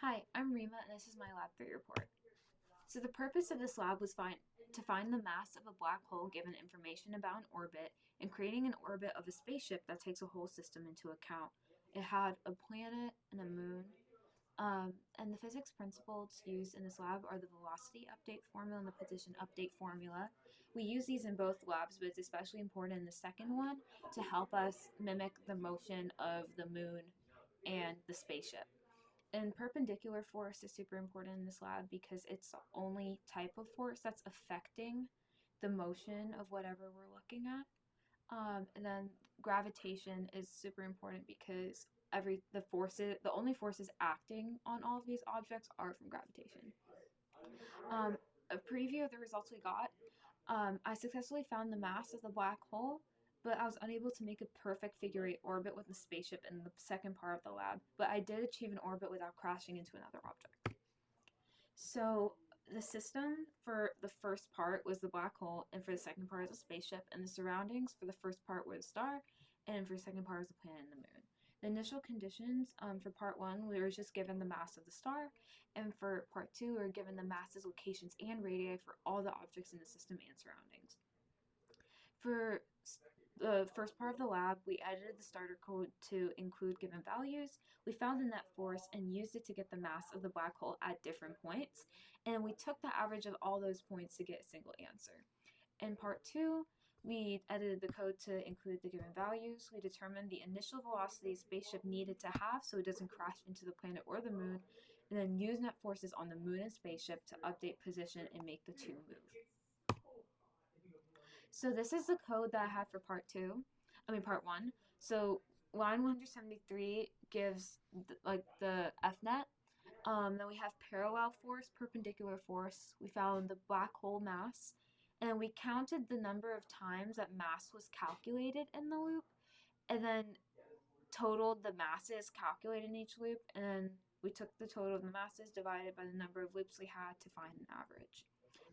Hi, I'm Rima and this is my Lab 3 report. So the purpose of this lab was to find the mass of a black hole given information about an orbit and creating an orbit of a spaceship that takes a whole system into account. It had a planet and a moon. And the physics principles used in this lab are the velocity update formula and the position update formula. We use these in both labs, but it's especially important in the second one to help us mimic the motion of the moon and the spaceship. And perpendicular force is super important in this lab because it's the only type of force that's affecting the motion of whatever we're looking at. And then gravitation is super important because the only forces acting on all of these objects are from gravitation. Um, a preview of the results we got. I successfully found the mass of the black hole, but I was unable to make a perfect figure eight orbit with the spaceship in the second part of the lab. But I did achieve an orbit without crashing into another object. So the system for the first part was the black hole, and for the second part was the spaceship, and the surroundings for the first part were the star, and for the second part was the planet and the moon. The initial conditions for part one, we were just given the mass of the star, and for part two, we were given the masses, locations, and radii for all the objects in the system and surroundings. For the first part of the lab, we edited the starter code to include given values. We found the net force and used it to get the mass of the black hole at different points. And we took the average of all those points to get a single answer. In part two, we edited the code to include the given values. We determined the initial velocity the spaceship needed to have so it doesn't crash into the planet or the moon, and then use net forces on the moon and spaceship to update position and make the two move. So this is the code that I had for part one. So line 173 gives the FNet. Then we have parallel force, perpendicular force. We found the black hole mass, and we counted the number of times that mass was calculated in the loop, and then totaled the masses calculated in each loop, and then we took the total of the masses divided by the number of loops we had to find an average.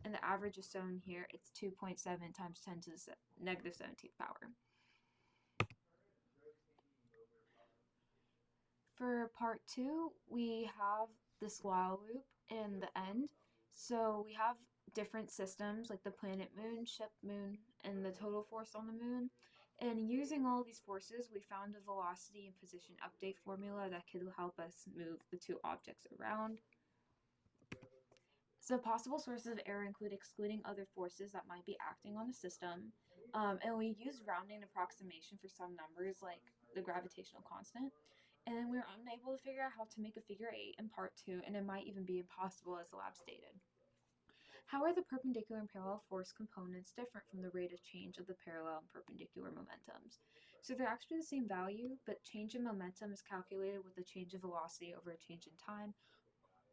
And the average is shown here. It's 2.7 times 10 to the negative 17th power. For part two, we have this while loop in the end. So we have different systems like the planet moon, ship moon, and the total force on the moon. And using all these forces, we found a velocity and position update formula that could help us move the two objects around. So possible sources of error include excluding other forces that might be acting on the system. And we use rounding approximation for some numbers like the gravitational constant. And then we were unable to figure out how to make a figure eight in part two, and it might even be impossible as the lab stated. How are the perpendicular and parallel force components different from the rate of change of the parallel and perpendicular momentums? So they're actually the same value, but change in momentum is calculated with a change of velocity over a change in time.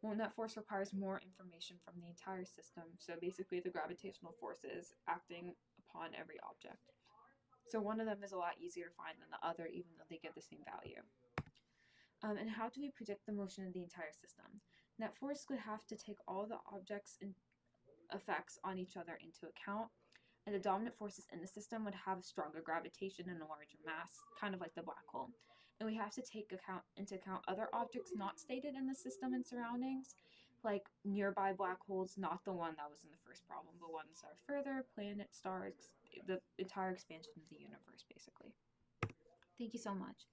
Well, net force requires more information from the entire system, so basically the gravitational forces acting upon every object. So one of them is a lot easier to find than the other, even though they give the same value. And how do we predict the motion of the entire system? Net force would have to take all the objects and effects on each other into account, and the dominant forces in the system would have a stronger gravitation and a larger mass, kind of like the black hole. And we have to take into account other objects not stated in the system and surroundings, like nearby black holes, not the one that was in the first problem, but ones that are further, planets, stars, the entire expansion of the universe, basically. Thank you so much.